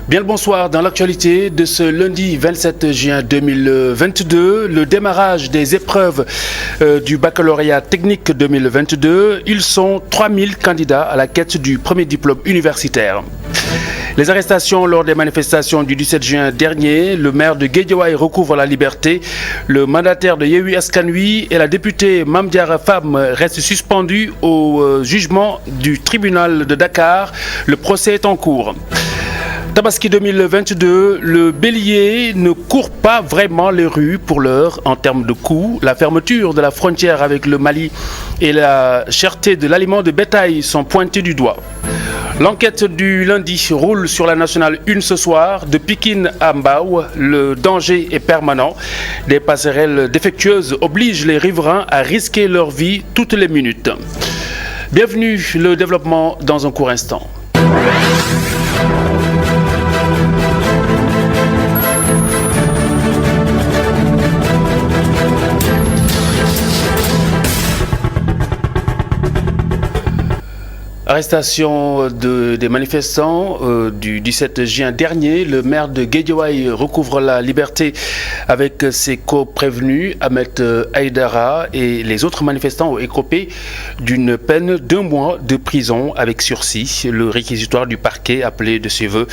Bien le bonsoir. Dans l'actualité de ce lundi 27 juin 2022, le démarrage des épreuves du baccalauréat technique 2022. Ils sont 3000 candidats à la quête du premier diplôme universitaire. Les arrestations lors des manifestations du 17 juin dernier, le maire de Guédiawaye recouvre la liberté. Le mandataire de Yewwi Askan Wi et la députée Mame Diarra Fam restent suspendus au jugement du tribunal de Dakar. Le procès est en cours. Tabaski 2022, le bélier ne court pas vraiment les rues pour l'heure en termes de coûts. La fermeture de la frontière avec le Mali et la cherté de l'aliment de bétail sont pointés du doigt. L'enquête du lundi roule sur la nationale 1 ce soir. De Pikine à Mbao, le danger est permanent. Des passerelles défectueuses obligent les riverains à risquer leur vie toutes les minutes. Bienvenue, le développement dans un court instant. Arrestation des manifestants du 17 juin dernier. Le maire de Guédiawaye recouvre la liberté avec ses co-prévenus, Ahmed Aïdara, et les autres manifestants ont écopé d'une peine d'1 mois de prison avec sursis. Le réquisitoire du parquet appelé de ses voeux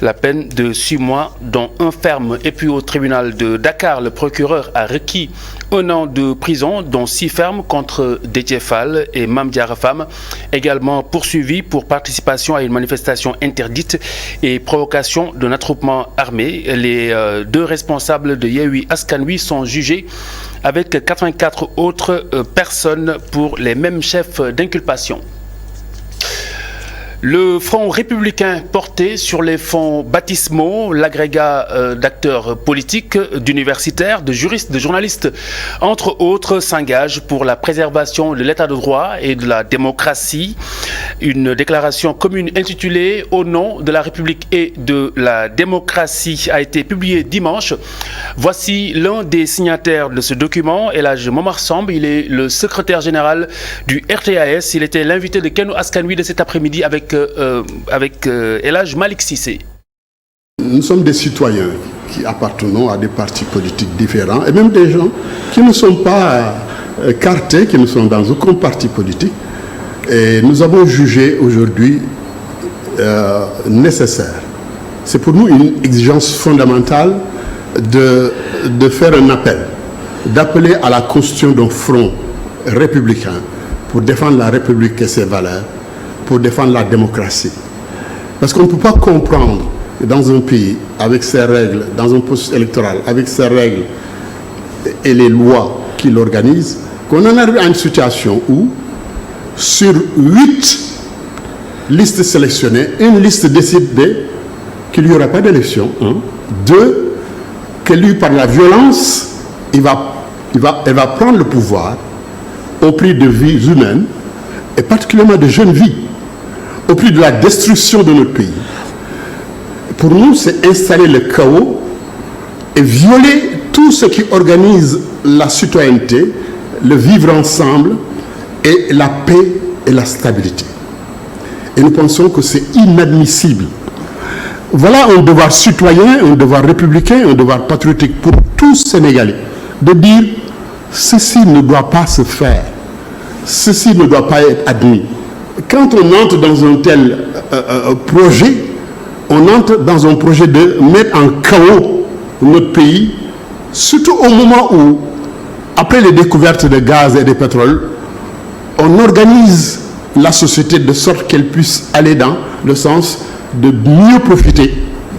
la peine de 6 mois, dont 1 ferme. Et puis au tribunal de Dakar, le procureur a requis 1 an de prison, dont 6 fermes contre Déthié Fall et Mame Diarra Fam, également poursuivi pour participation à une manifestation interdite et provocation d'un attroupement armé. Les 2 responsables de Yewwi Askan Wi sont jugés avec 84 autres personnes pour les mêmes chefs d'inculpation. Le Front républicain porté sur les fonds baptismaux, l'agrégat d'acteurs politiques, d'universitaires, de juristes, de journalistes, entre autres, s'engage pour la préservation de l'état de droit et de la démocratie. Une déclaration commune intitulée « Au nom de la République et de la démocratie » a été publiée dimanche. Voici l'un des signataires de ce document, Elhadji Momar Samb. Il est le secrétaire général du RTAS. Il était l'invité de Kenno Askan Wi de cet après-midi avec El Hadj Malick Cissé. Nous sommes des citoyens qui appartenons à des partis politiques différents et même des gens qui ne sont pas cartés, qui ne sont dans aucun parti politique. Et nous avons jugé aujourd'hui nécessaire. C'est pour nous une exigence fondamentale de faire un appel, d'appeler à la constitution d'un front républicain pour défendre la République et ses valeurs, pour défendre la démocratie. Parce qu'on ne peut pas comprendre dans un pays, avec ses règles, dans un processus électoral, avec ses règles et les lois qui l'organisent, qu'on en arrive à une situation où, sur 8 listes sélectionnées, une liste décide qu'il n'y aura pas d'élection. 2, que lui, par la violence, elle va prendre le pouvoir au prix de vies humaines, et particulièrement de jeunes vies, au prix de la destruction de notre pays. Pour nous, c'est installer le chaos et violer tout ce qui organise la citoyenneté, le vivre ensemble et la paix et la stabilité. Et nous pensons que c'est inadmissible. Voilà un devoir citoyen, un devoir républicain, un devoir patriotique pour tous Sénégalais, de dire ceci ne doit pas se faire, ceci ne doit pas être admis. Quand on entre dans un tel projet, on entre dans un projet de mettre en chaos notre pays, surtout au moment où, après les découvertes de gaz et de pétrole, on organise la société de sorte qu'elle puisse aller dans le sens de mieux profiter,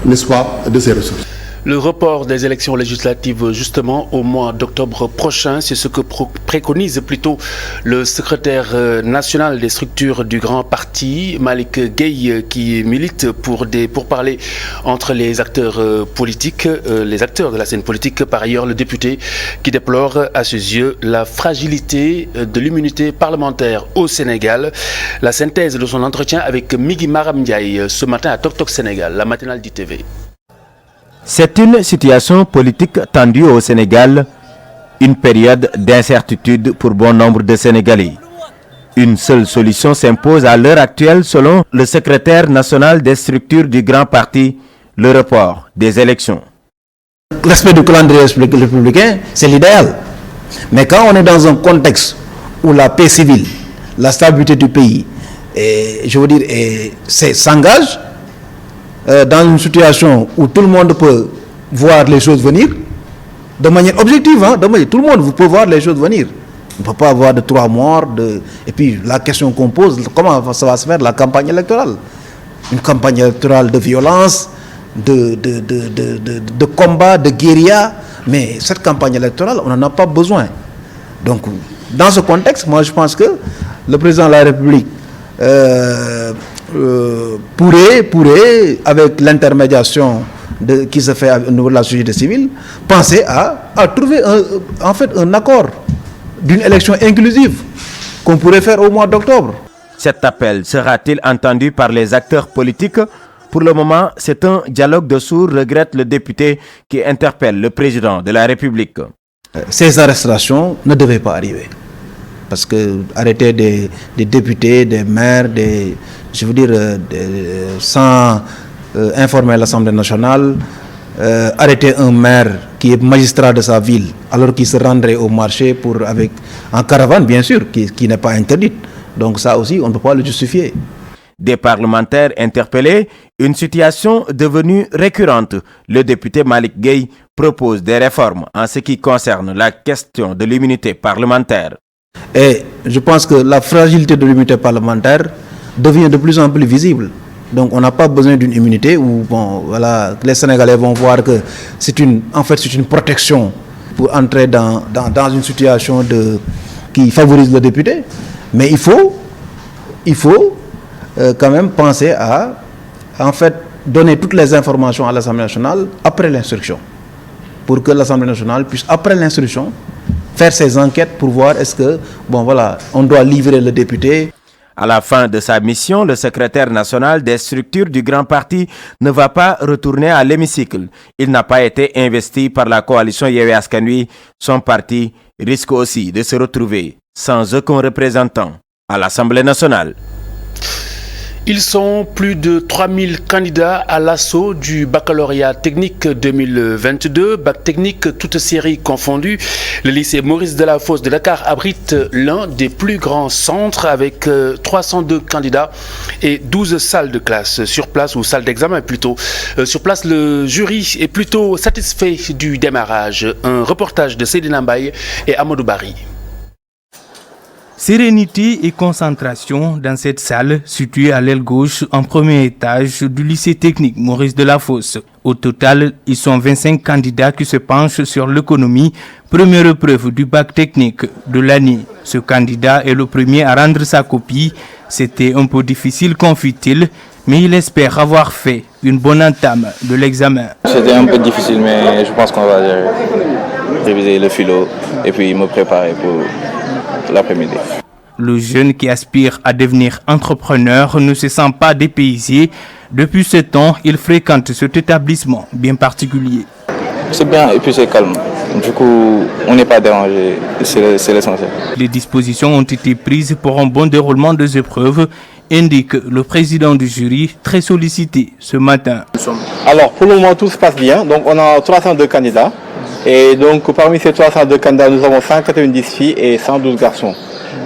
n'est-ce pas, de ses ressources. Le report des élections législatives justement au mois d'octobre prochain, c'est ce que préconise plutôt le secrétaire national des structures du grand parti, Malick Gueye, qui milite pour parler entre les acteurs politiques, les acteurs de la scène politique. Par ailleurs, le député qui déplore à ses yeux la fragilité de l'immunité parlementaire au Sénégal. La synthèse de son entretien avec Migui Maram Ndiaye ce matin à Tok Tok Sénégal, la matinale d'ITV. C'est une situation politique tendue au Sénégal, une période d'incertitude pour bon nombre de Sénégalais. Une seule solution s'impose à l'heure actuelle selon le secrétaire national des structures du grand parti, le report des élections. Respect du calendrier républicain, c'est l'idéal. Mais quand on est dans un contexte où la paix civile, la stabilité du pays, s'engage, dans une situation où tout le monde peut voir les choses venir, de manière objective, tout le monde peut voir les choses venir. On ne peut pas avoir de 3 morts. Et puis la question qu'on pose, comment ça va se faire la campagne électorale? Une campagne électorale de violence, de combat, de guérilla. Mais cette campagne électorale, on n'en a pas besoin. Donc, dans ce contexte, moi je pense que le président de la République pourrait, avec l'intermédiation qui se fait au niveau de la société civile, penser à trouver un accord d'une élection inclusive qu'on pourrait faire au mois d'octobre. Cet appel sera-t-il entendu par les acteurs politiques? Pour le moment, c'est un dialogue de sourds, regrette le député qui interpelle le président de la République. Ces arrestations ne devaient pas arriver. Parce que arrêter des députés, des maires, sans informer l'Assemblée nationale, arrêter un maire qui est magistrat de sa ville alors qu'il se rendrait au marché en caravane, bien sûr, qui n'est pas interdite. Donc ça aussi, on ne peut pas le justifier. Des parlementaires interpellés, une situation devenue récurrente. Le député Malick Gueye propose des réformes en ce qui concerne la question de l'immunité parlementaire. Et je pense que la fragilité de l'immunité parlementaire devient de plus en plus visible. Donc on n'a pas besoin d'une immunité où les Sénégalais vont voir que c'est une protection pour entrer dans une situation qui favorise le député. Mais il faut quand même penser à donner toutes les informations à l'Assemblée nationale après l'instruction. Pour que l'Assemblée nationale puisse, après l'instruction, faire ses enquêtes pour voir est-ce que, on doit livrer le député. À la fin de sa mission, le secrétaire national des structures du Grand Parti ne va pas retourner à l'hémicycle. Il n'a pas été investi par la coalition Yewwi Askan Wi. Son parti risque aussi de se retrouver sans aucun représentant à l'Assemblée nationale. Ils sont plus de 3000 candidats à l'assaut du baccalauréat technique 2022, bac technique toutes séries confondues. Le lycée Maurice Delafosse de Dakar abrite l'un des plus grands centres avec 302 candidats et 12 salles de classe sur place, ou salles d'examen plutôt. Sur place, le jury est plutôt satisfait du démarrage. Un reportage de Seydina Mbaye et Amadou Bari. Sérénité et concentration dans cette salle située à l'aile gauche en premier étage du lycée technique Maurice Delafosse. Au total, ils sont 25 candidats qui se penchent sur l'économie, première épreuve du bac technique de l'année. Ce candidat est le premier à rendre sa copie. C'était un peu difficile, confie-t-il, mais il espère avoir fait une bonne entame de l'examen. C'était un peu difficile, mais je pense qu'on va réviser le philo et puis me préparer pour l'après-midi. Le jeune qui aspire à devenir entrepreneur ne se sent pas dépaysé. Depuis 7 ans, il fréquente cet établissement bien particulier. C'est bien et puis c'est calme. Du coup, on n'est pas dérangé, c'est l'essentiel. Les dispositions ont été prises pour un bon déroulement des épreuves, indique le président du jury, très sollicité ce matin. Alors, pour le moment, tout se passe bien. Donc, on a 302 candidats. Et donc, parmi ces 302 candidats, nous avons 190 filles et 112 garçons.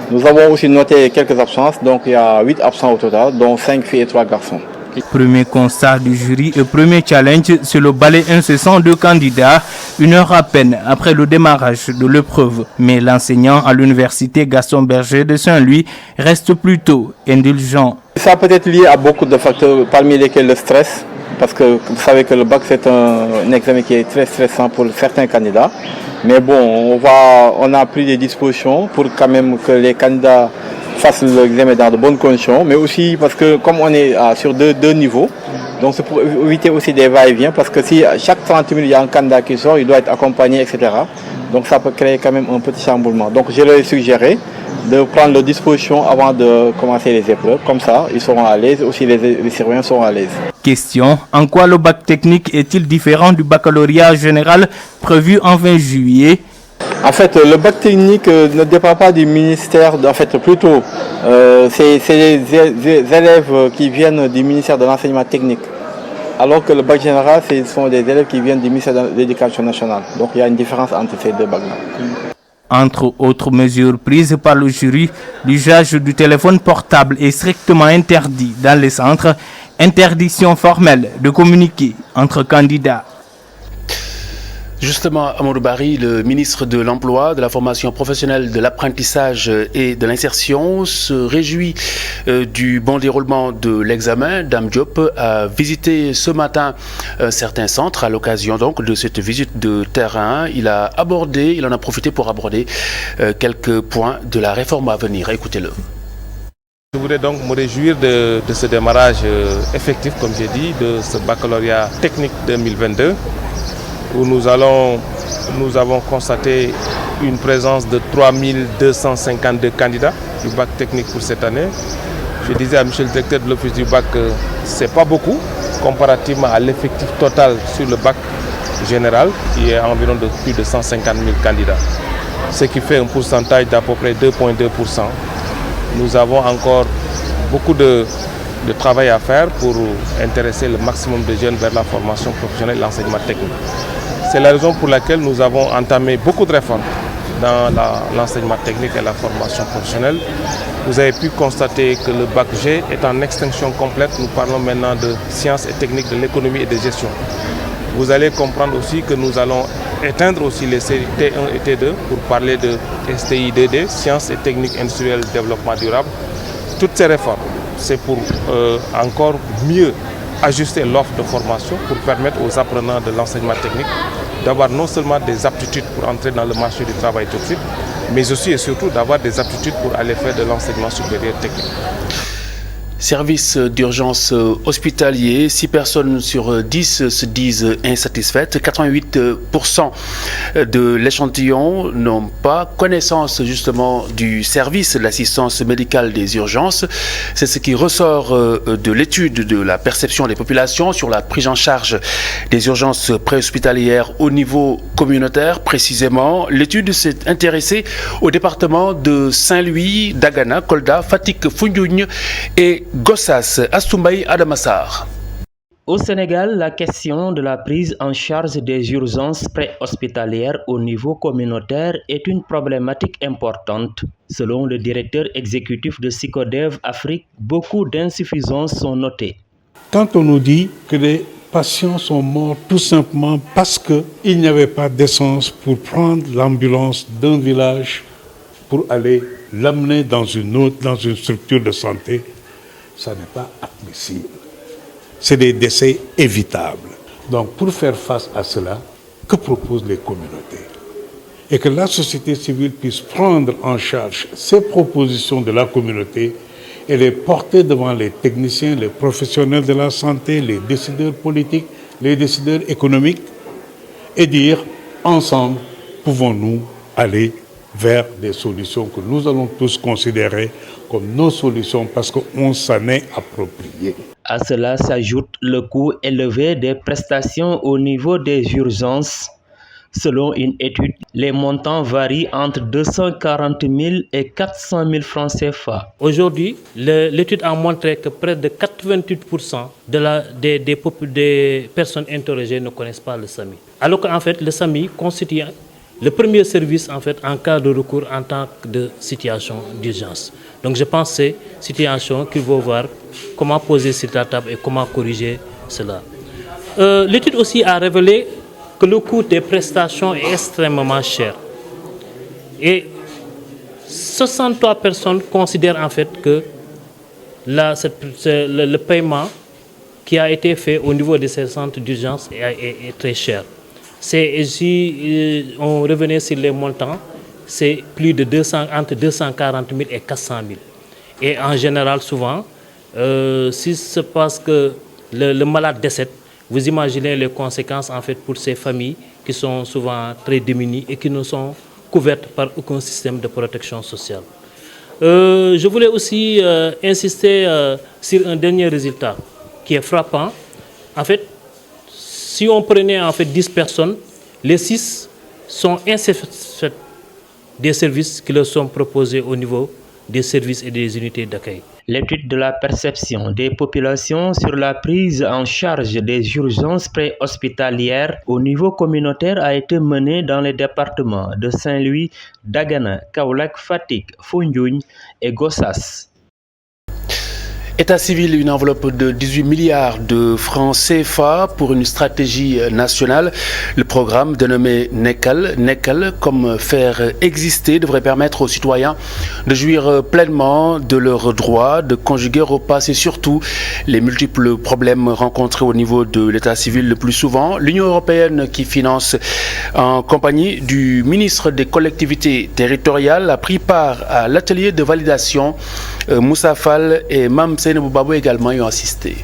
Nous avons aussi noté quelques absences. Donc, il y a 8 absents au total, dont 5 filles et 3 garçons. Premier constat du jury et premier challenge, c'est le balai incessant de candidats, 1 heure à peine après le démarrage de l'épreuve. Mais l'enseignant à l'université Gaston Berger de Saint-Louis reste plutôt indulgent. Ça peut être lié à beaucoup de facteurs, parmi lesquels le stress. Parce que vous savez que le bac c'est un examen qui est très stressant pour certains candidats. Mais bon, on a pris des dispositions pour quand même que les candidats fassent l'examen dans de bonnes conditions. Mais aussi parce que comme on est sur deux niveaux, donc c'est pour éviter aussi des va-et-vient. Parce que si chaque 30 minutes il y a un candidat qui sort, il doit être accompagné, etc. Donc ça peut créer quand même un petit chamboulement. Donc je leur ai suggéré de prendre leurs dispositions avant de commencer les épreuves. Comme ça, ils seront à l'aise, aussi les surveillants seront à l'aise. Question, en quoi le bac technique est-il différent du baccalauréat général prévu en 20 juillet? En fait, le bac technique ne dépend pas du ministère, en fait plutôt, c'est les élèves qui viennent du ministère de l'enseignement technique Alors que le bac général, ce sont des élèves qui viennent du ministère de l'Éducation nationale. Donc il y a une différence entre ces deux bacs-là. Entre autres mesures prises par le jury, l'usage du téléphone portable est strictement interdit dans les centres. Interdiction formelle de communiquer entre candidats. Justement, Amadou Barry, le ministre de l'Emploi, de la formation professionnelle, de l'apprentissage et de l'insertion, se réjouit du bon déroulement de l'examen. Dame Diop a visité ce matin un certain centre à l'occasion donc de cette visite de terrain. Il en a profité pour aborder quelques points de la réforme à venir. Écoutez-le. Je voudrais donc me réjouir de ce démarrage effectif, comme j'ai dit, de ce baccalauréat technique 2022. Où nous avons constaté une présence de 3252 candidats du bac technique pour cette année. Je disais à M. le directeur de l'office du bac que ce n'est pas beaucoup comparativement à l'effectif total sur le bac général qui est environ de plus de 150 000 candidats. Ce qui fait un pourcentage d'à peu près 2,2%. Nous avons encore beaucoup de travail à faire pour intéresser le maximum de jeunes vers la formation professionnelle et l'enseignement technique. C'est la raison pour laquelle nous avons entamé beaucoup de réformes dans l'enseignement technique et la formation professionnelle. Vous avez pu constater que le bac G est en extinction complète. Nous parlons maintenant de sciences et techniques de l'économie et de gestion. Vous allez comprendre aussi que nous allons éteindre aussi les séries T1 et T2 pour parler de STI 2D, sciences et techniques industrielles de développement durable. Toutes ces réformes, c'est pour encore mieux ajuster l'offre de formation pour permettre aux apprenants de l'enseignement technique d'avoir non seulement des aptitudes pour entrer dans le marché du travail tout de suite, mais aussi et surtout d'avoir des aptitudes pour aller faire de l'enseignement supérieur technique. Service d'urgence hospitalier, 6 personnes sur 10 se disent insatisfaites. 88% de l'échantillon n'ont pas connaissance justement du service de l'assistance médicale des urgences. C'est ce qui ressort de l'étude de la perception des populations sur la prise en charge des urgences préhospitalières au niveau communautaire. Précisément, l'étude s'est intéressée au département de Saint-Louis, Dagana, Kolda, Fatick, Foundiougne et Gossas. Astumbaï Adamassar. Au Sénégal, la question de la prise en charge des urgences préhospitalières au niveau communautaire est une problématique importante. Selon le directeur exécutif de Psychodev Afrique, beaucoup d'insuffisances sont notées. Quand on nous dit que les patients sont morts tout simplement parce qu'il n'y avait pas d'essence pour prendre l'ambulance d'un village pour aller l'amener dans une structure de santé, ça n'est pas admissible. C'est des décès évitables. Donc pour faire face à cela, que proposent les communautés? Et que la société civile puisse prendre en charge ces propositions de la communauté et les porter devant les techniciens, les professionnels de la santé, les décideurs politiques, les décideurs économiques, et dire ensemble, pouvons-nous aller vers des solutions que nous allons tous considérer comme nos solutions parce qu'on s'en est approprié. À cela s'ajoute le coût élevé des prestations au niveau des urgences. Selon une étude, les montants varient entre 240 000 et 400 000 francs CFA. Aujourd'hui, l'étude a montré que près de 88% des personnes interrogées ne connaissent pas le SAMI. Alors qu'en fait, le SAMI constitue le premier service en cas de recours en tant que de situation d'urgence. Donc je pense que c'est une situation qu'il faut voir comment poser sur la table et comment corriger cela. L'étude aussi a révélé que le coût des prestations est extrêmement cher. Et 63 personnes considèrent en fait que le paiement qui a été fait au niveau de ces centres d'urgence est très cher. Si on revenait sur les montants, c'est plus de entre 240 000 et 400 000. Et en général, souvent, si se passe que le malade décède, vous imaginez les conséquences en fait pour ces familles qui sont souvent très démunies et qui ne sont couvertes par aucun système de protection sociale. Je voulais aussi insister sur un dernier résultat qui est frappant. En fait, si on prenait en fait 10 personnes, les 6 sont insatisfaits des services qui leur sont proposés au niveau des services et des unités d'accueil. L'étude de la perception des populations sur la prise en charge des urgences préhospitalières au niveau communautaire a été menée dans les départements de Saint-Louis, Dagana, Kaolack, Fatick, Foundiougne et Gossas. État civil, une enveloppe de 18 milliards de francs CFA pour une stratégie nationale. Le programme dénommé NECAL, comme faire exister, devrait permettre aux citoyens de jouir pleinement de leurs droits, de conjuguer au passé surtout les multiples problèmes rencontrés au niveau de l'état civil le plus souvent. L'Union européenne, qui finance en compagnie du ministre des collectivités territoriales, a pris part à l'atelier de validation. Moussa Fall et Mam Seynabou Babou également y ont assisté.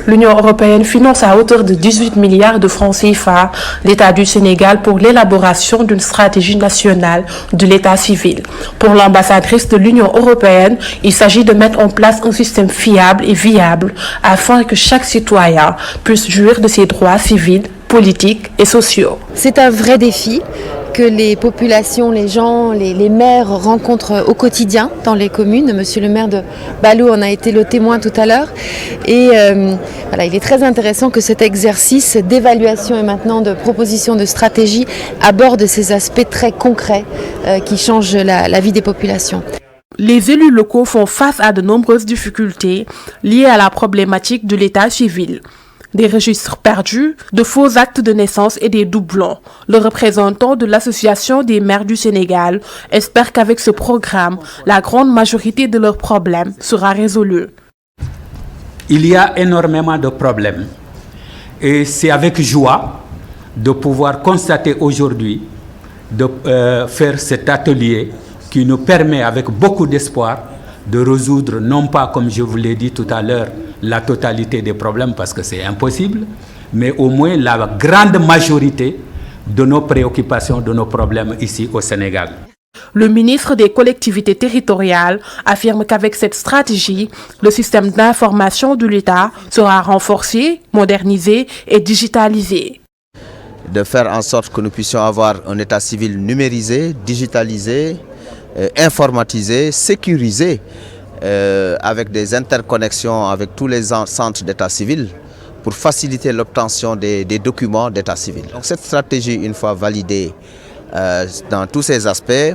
L'Union européenne finance à hauteur de 18 milliards de francs CFA l'État du Sénégal pour l'élaboration d'une stratégie nationale de l'État civil. Pour l'ambassadrice de l'Union européenne, il s'agit de mettre en place un système fiable et viable afin que chaque citoyen puisse jouir de ses droits civils, politiques et sociaux. C'est un vrai défi que les populations, les gens, les maires rencontrent au quotidien dans les communes. Monsieur le maire de Balou en a été le témoin tout à l'heure. Et voilà, il est très intéressant que cet exercice d'évaluation et maintenant de proposition de stratégie aborde ces aspects très concrets qui changent la vie des populations. Les élus locaux font face à de nombreuses difficultés liées à la problématique de l'état civil. Des registres perdus, de faux actes de naissance et des doublons. Le représentant de l'Association des maires du Sénégal espère qu'avec ce programme, la grande majorité de leurs problèmes sera résolue. Il y a énormément de problèmes et c'est avec joie de pouvoir constater aujourd'hui, de faire cet atelier qui nous permet avec beaucoup d'espoir de résoudre, non pas comme je vous l'ai dit tout à l'heure, la totalité des problèmes parce que c'est impossible, mais au moins la grande majorité de nos préoccupations, de nos problèmes ici au Sénégal. Le ministre des collectivités territoriales affirme qu'avec cette stratégie, le système d'information de l'État sera renforcé, modernisé et digitalisé. De faire en sorte que nous puissions avoir un état civil numérisé, digitalisé, informatisé, sécurisé, avec des interconnexions avec tous les centres d'état civil pour faciliter l'obtention des documents d'état civil. Donc cette stratégie, une fois validée dans tous ces aspects,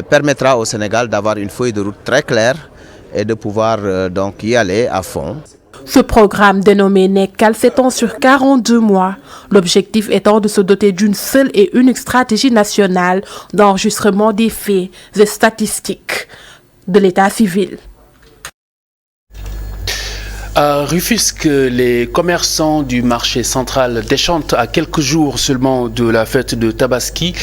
permettra au Sénégal d'avoir une feuille de route très claire et de pouvoir donc y aller à fond. Ce programme dénommé NECAL s'étend sur 42 mois, l'objectif étant de se doter d'une seule et unique stratégie nationale d'enregistrement des faits et statistiques de l'état civil. À Rufisque, les commerçants du marché central déchantent à quelques jours seulement de la fête de Tabaski.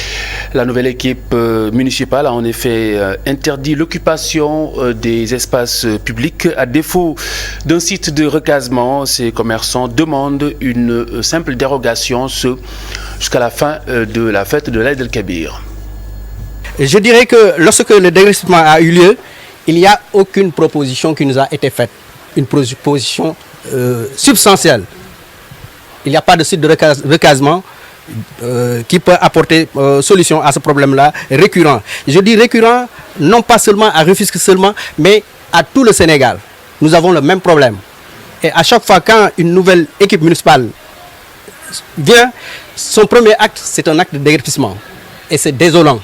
La nouvelle équipe municipale a en effet interdit l'occupation des espaces publics. À défaut d'un site de recasement, ces commerçants demandent une simple dérogation, jusqu'à la fin de la fête de l'Aïd el-Kabir. Je dirais que lorsque le dégraissement a eu lieu, il n'y a aucune proposition qui nous a été faite. Une proposition substantielle. Il n'y a pas de site de recasement qui peut apporter solution à ce problème-là récurrent. Je dis récurrent, non pas seulement à Rufisque seulement, mais à tout le Sénégal. Nous avons le même problème. Et à chaque fois quand une nouvelle équipe municipale vient, son premier acte, c'est un acte de déguerpissement. Et c'est désolant.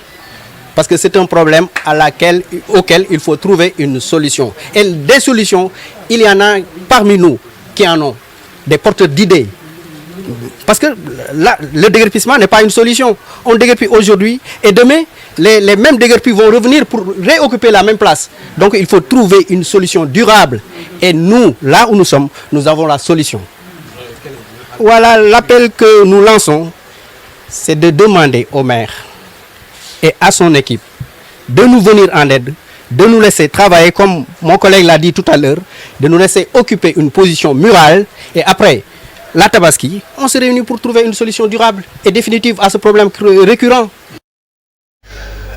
Parce que c'est un problème auquel il faut trouver une solution. Et des solutions, il y en a parmi nous qui en ont, des porteurs d'idées. Parce que là, le déguerpissement n'est pas une solution. On déguerpit aujourd'hui et demain, les mêmes déguerpis vont revenir pour réoccuper la même place. Donc il faut trouver une solution durable. Et nous, là où nous sommes, nous avons la solution. Voilà l'appel que nous lançons, c'est de demander au maire et à son équipe de nous venir en aide, de nous laisser travailler comme mon collègue l'a dit tout à l'heure, de nous laisser occuper une position murale et après la Tabaski, on se réunit pour trouver une solution durable et définitive à ce problème récurrent.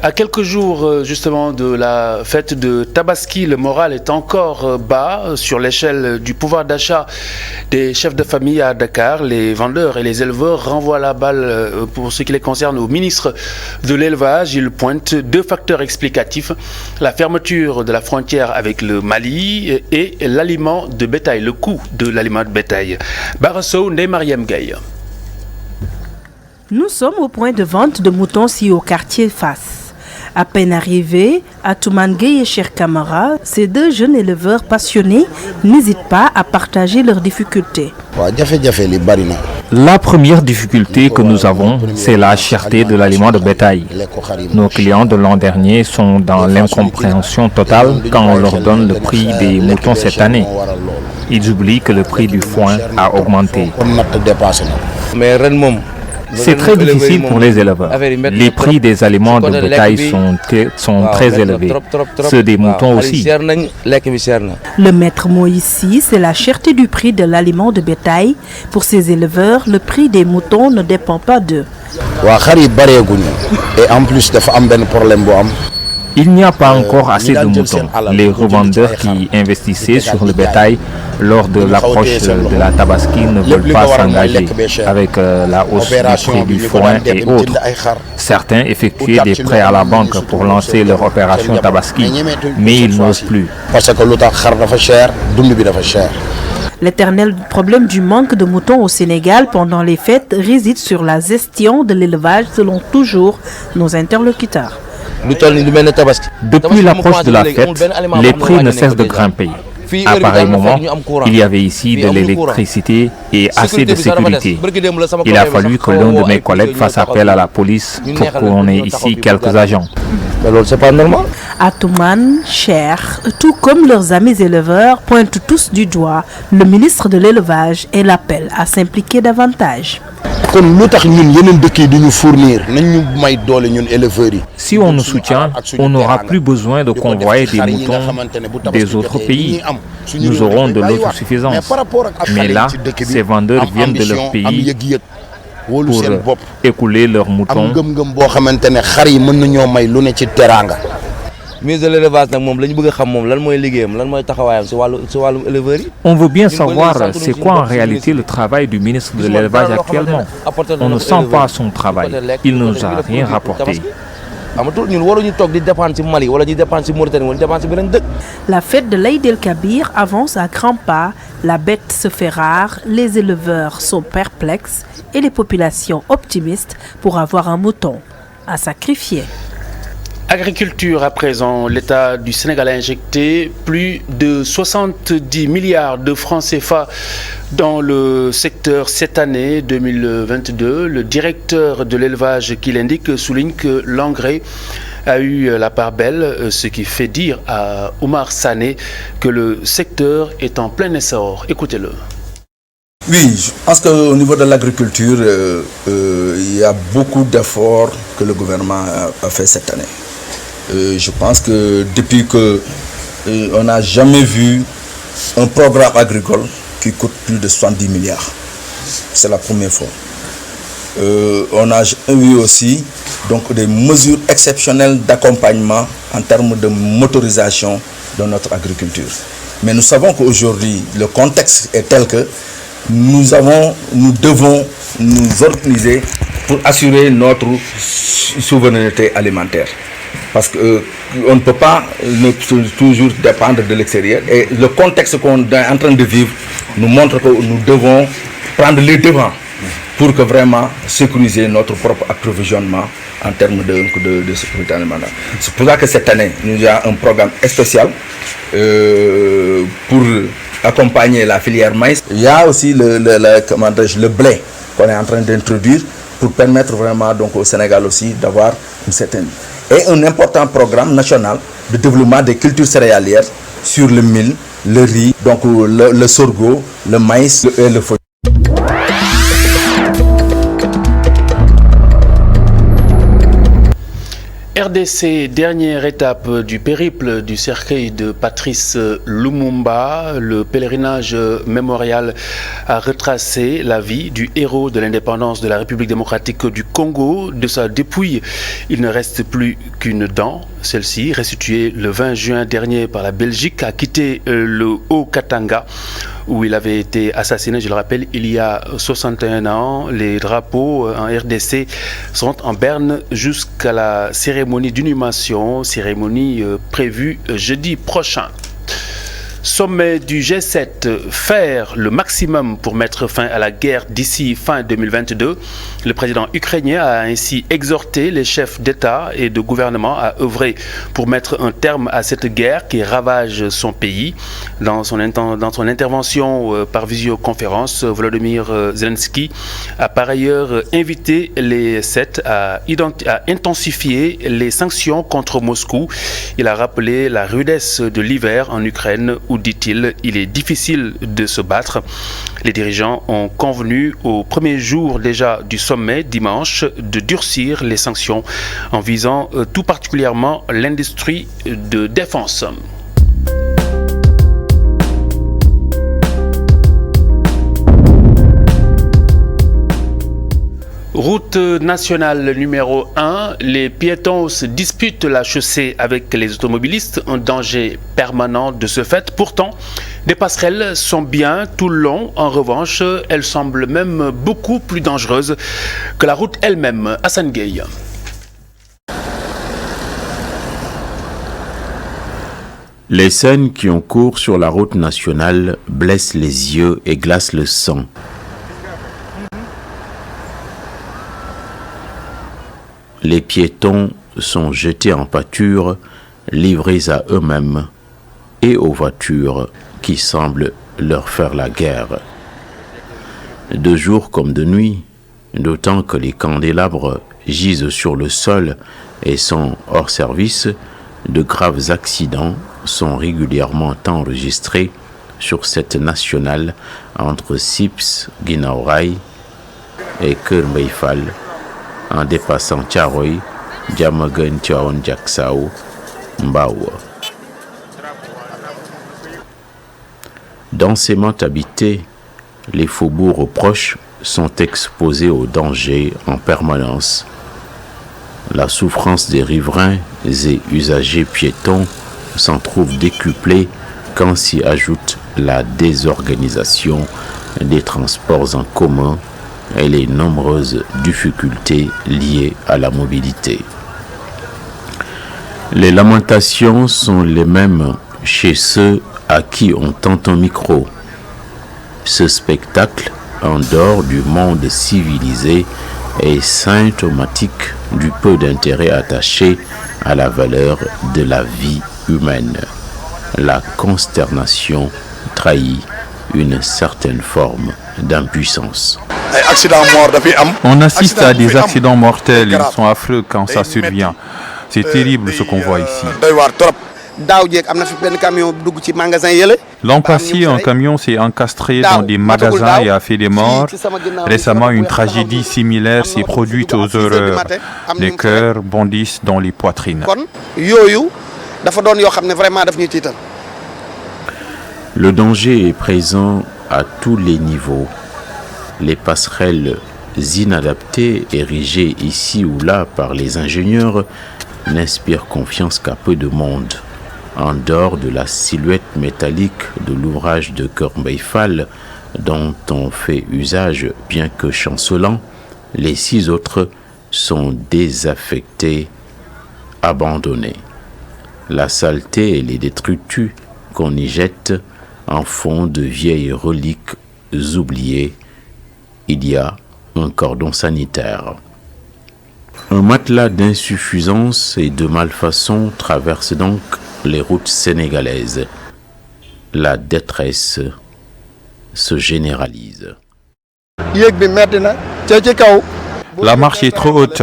À quelques jours justement de la fête de Tabaski, le moral est encore bas sur l'échelle du pouvoir d'achat des chefs de famille à Dakar. Les vendeurs et les éleveurs renvoient la balle pour ce qui les concerne au ministre de l'élevage. Ils pointent deux facteurs explicatifs: la fermeture de la frontière avec le Mali et l'aliment de bétail, le coût de l'aliment de bétail. Barasso, Ndeye Mariam Gaye. Nous sommes au point de vente de moutons ici au quartier Fass. À peine arrivés, Atoumane Gueye et Cheikh Kamara, ces deux jeunes éleveurs passionnés n'hésitent pas à partager leurs difficultés. La première difficulté que nous avons, c'est la cherté de l'aliment de bétail. Nos clients de l'an dernier sont dans l'incompréhension totale quand on leur donne le prix des moutons cette année. Ils oublient que le prix du foin a augmenté. C'est très difficile pour les éleveurs. Les prix des aliments de bétail sont très élevés. Ceux des moutons aussi. Le maître mot ici, c'est la cherté du prix de l'aliment de bétail. Pour ces éleveurs, le prix des moutons ne dépend pas d'eux. Et en plus, il n'y a pas encore assez de moutons. Les revendeurs qui investissaient sur le bétail lors de l'approche de la Tabaski ne veulent pas s'engager avec la hausse du prix du foin et autres. Certains effectuaient des prêts à la banque pour lancer leur opération Tabaski, mais ils n'osent plus. L'éternel problème du manque de moutons au Sénégal pendant les fêtes réside sur la gestion de l'élevage selon toujours nos interlocuteurs. Depuis l'approche de la fête, les prix ne cessent de grimper. À pareil moment, il y avait ici de l'électricité et assez de sécurité. Il a fallu que l'un de mes collègues fasse appel à la police pour qu'on ait ici quelques agents. C'est pas normal. Atoumane, Cher, tout comme leurs amis éleveurs, pointent tous du doigt le ministre de l'élevage et l'appellent à s'impliquer davantage. Si on nous soutient, on n'aura plus besoin de convoyer des moutons des autres pays. Nous aurons de l'autosuffisance. Mais là, ces vendeurs viennent de leur pays pour écouler leurs moutons. On veut bien savoir c'est quoi en réalité le travail du ministre de l'élevage actuellement. On ne sent pas son travail. Il ne nous a rien rapporté. La fête de l'Aïd el-Kabir avance à grands pas, la bête se fait rare, les éleveurs sont perplexes et les populations optimistes pour avoir un mouton à sacrifier. Agriculture à présent, l'État du Sénégal a injecté plus de 70 milliards de francs CFA dans le secteur cette année 2022. Le directeur de l'élevage qui l'indique souligne que l'engrais a eu la part belle, ce qui fait dire à Oumar Sané que le secteur est en plein essor. Écoutez-le. Oui, je pense qu'au niveau de l'agriculture, il y a beaucoup d'efforts que le gouvernement a fait cette année. Je pense que depuis on n'a jamais vu un programme agricole qui coûte plus de 70 milliards. C'est la première fois. On a vu aussi donc, des mesures exceptionnelles d'accompagnement en termes de motorisation de notre agriculture. Mais nous savons qu'aujourd'hui, le contexte est tel que nous devons nous organiser pour assurer notre souveraineté alimentaire. Parce qu'on ne peut pas toujours dépendre de l'extérieur. Et le contexte qu'on est en train de vivre nous montre que nous devons prendre les devants pour que vraiment sécuriser notre propre approvisionnement en termes de sécurité alimentaire. C'est pour ça que cette année, nous avons un programme spécial pour accompagner la filière maïs. Il y a aussi le blé qu'on est en train d'introduire pour permettre vraiment donc, au Sénégal aussi d'avoir une certaine... Et un important programme national de développement des cultures céréalières sur le mil, le riz, donc le sorgho, le maïs et le feuillet. RDC, dernière étape du périple du cercueil de Patrice Lumumba, le pèlerinage mémorial a retracé la vie du héros de l'indépendance de la République démocratique du Congo. De sa dépouille, il ne reste plus qu'une dent. Celle-ci, restituée le 20 juin dernier par la Belgique, a quitté le Haut-Katanga où il avait été assassiné, je le rappelle, il y a 61 ans. Les drapeaux en RDC sont en berne jusqu'à la cérémonie d'inhumation, cérémonie prévue jeudi prochain. Sommet du G7, faire le maximum pour mettre fin à la guerre d'ici fin 2022. Le président ukrainien a ainsi exhorté les chefs d'État et de gouvernement à œuvrer pour mettre un terme à cette guerre qui ravage son pays. Dans son intervention par visioconférence, Volodymyr Zelensky a par ailleurs invité les 7 à intensifier les sanctions contre Moscou. Il a rappelé la rudesse de l'hiver en Ukraine où, dit-il, il est difficile de se battre. Les dirigeants ont convenu au premier jour déjà du sommet dimanche de durcir les sanctions en visant tout particulièrement l'industrie de défense. Route nationale numéro 1, les piétons se disputent la chaussée avec les automobilistes, un danger permanent de ce fait. Pourtant, des passerelles sont bien tout le long. En revanche, elles semblent même beaucoup plus dangereuses que la route elle-même. Hassan Gueye. Les scènes qui ont cours sur la route nationale blessent les yeux et glacent le sang. Les piétons sont jetés en pâture, livrés à eux-mêmes et aux voitures qui semblent leur faire la guerre. De jour comme de nuit, d'autant que les candélabres gisent sur le sol et sont hors service, de graves accidents sont régulièrement enregistrés sur cette nationale entre Sips, Guinaw Rail et Keur Mbaye Fall, en dépassant Thiaroye, Diamaguène, Tivaouane Diacksao, Mbao. Densément habités, les faubourgs proches sont exposés aux dangers en permanence. La souffrance des riverains et usagers piétons s'en trouve décuplée quand s'y ajoute la désorganisation des transports en commun et les nombreuses difficultés liées à la mobilité. Les lamentations sont les mêmes chez ceux à qui on tend un micro. Ce spectacle, en dehors du monde civilisé, est symptomatique du peu d'intérêt attaché à la valeur de la vie humaine. La consternation trahit une certaine forme d'impuissance. On assiste à des accidents mortels, ils sont affreux quand ça survient. C'est terrible ce qu'on voit ici. L'an passé, un camion s'est encastré dans des magasins et a fait des morts. Récemment, une tragédie similaire s'est produite aux horreurs. Les cœurs bondissent dans les poitrines. Le danger est présent à tous les niveaux. Les passerelles inadaptées, érigées ici ou là par les ingénieurs, n'inspirent confiance qu'à peu de monde. En dehors de la silhouette métallique de l'ouvrage de Keur Mbaye Fall, dont on fait usage bien que chancelant, les 6 autres sont désaffectés, abandonnés. La saleté et les détritus qu'on y jette en font de vieilles reliques oubliées. Il y a un cordon sanitaire. Un matelas d'insuffisance et de malfaçon traverse donc les routes sénégalaises. La détresse se généralise. La marche est trop haute.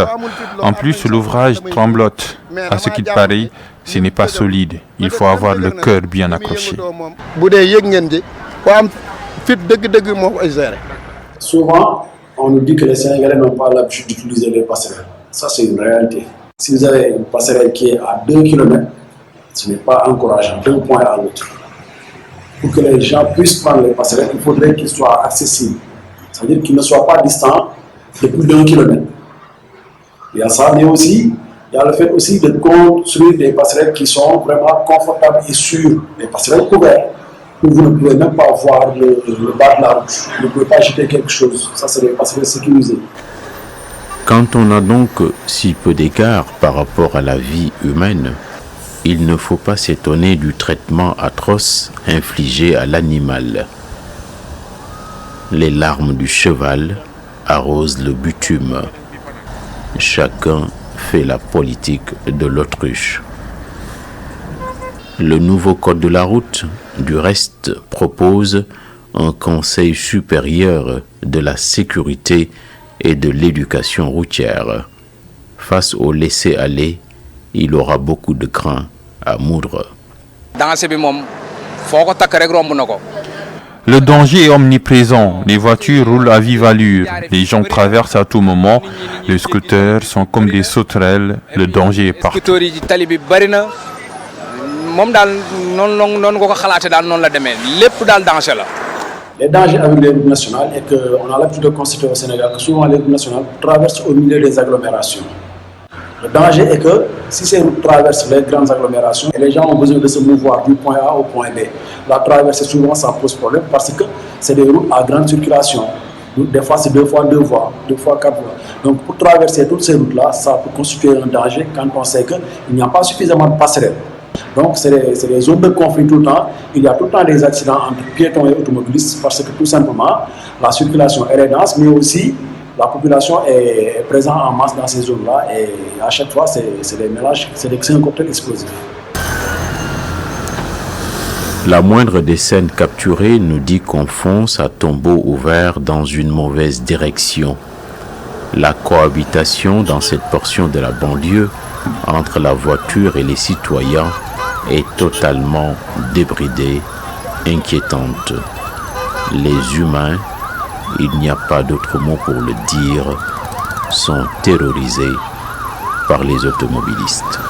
En plus, l'ouvrage tremblote. À ce qu'il paraît, ce n'est pas solide. Il faut avoir le cœur bien accroché. Souvent, on nous dit que les Sénégalais n'ont pas l'habitude d'utiliser les passerelles. Ça, c'est une réalité. Si vous avez une passerelle qui est à 2 km, ce n'est pas encourageant d'un point à l'autre. Pour que les gens puissent prendre les passerelles, il faudrait qu'ils soient accessibles. C'est-à-dire qu'ils ne soient pas distants de plus d'1 kilomètre. Il y a ça, mais aussi, il y a le fait aussi de construire des passerelles qui sont vraiment confortables et sûres, des passerelles couvertes, où vous ne pouvez même pas voir le bas de la route. Vous ne pouvez pas jeter quelque chose. Ça, c'est des passerelles sécurisées. Quand on a donc si peu d'écart par rapport à la vie humaine, il ne faut pas s'étonner du traitement atroce infligé à l'animal. Les larmes du cheval arrosent le bitume. Chacun fait la politique de l'autruche. Le nouveau code de la route, du reste, propose un conseil supérieur de la sécurité et de l'éducation routière. Face au laisser-aller, il aura beaucoup de crin à moudre. Le danger est omniprésent. Les voitures roulent à vive allure. Les gens traversent à tout moment. Les scooters sont comme des sauterelles. Le danger est partout. Les dangers avec les routes nationales est qu'on a l'habitude de constater au Sénégal que souvent les routes nationales traversent au milieu des agglomérations. Le danger est que si ces routes traversent les grandes agglomérations et les gens ont besoin de se mouvoir du point A au point B, la traversée souvent ça pose problème parce que c'est des routes à grande circulation. Des fois c'est 2 fois 2 voies, 2 fois 4 voies. Donc pour traverser toutes ces routes-là, ça peut constituer un danger quand on sait qu'il n'y a pas suffisamment de passerelles. Donc c'est des zones de conflit tout le temps. Il y a tout le temps des accidents entre piétons et automobilistes parce que tout simplement la circulation est dense, mais aussi la population est présente en masse dans ces zones-là et à chaque fois c'est des mélanges, c'est un cocktail explosif. La moindre des scènes capturées nous dit qu'on fonce à tombeau ouvert dans une mauvaise direction. La cohabitation dans cette portion de la banlieue entre la voiture et les citoyens est totalement débridée, inquiétante. Les humains, il n'y a pas d'autre mot pour le dire, sont terrorisés par les automobilistes.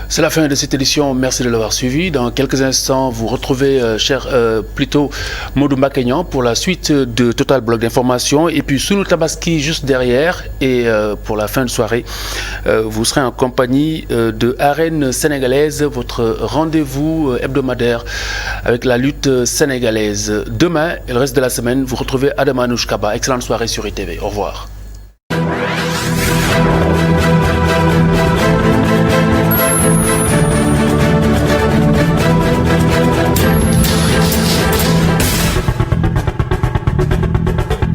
C'est la fin de cette édition, merci de l'avoir suivi. Dans quelques instants, vous retrouvez plutôt Modou Mbakeignan pour la suite de Total Bloc d'information. Et puis Sounou Tabaski juste derrière. Et pour la fin de soirée, vous serez en compagnie de Arène Sénégalaise, votre rendez-vous hebdomadaire avec la lutte sénégalaise. Demain et le reste de la semaine, vous retrouvez Adama Anouchkaba. Excellente soirée sur ITV. Au revoir.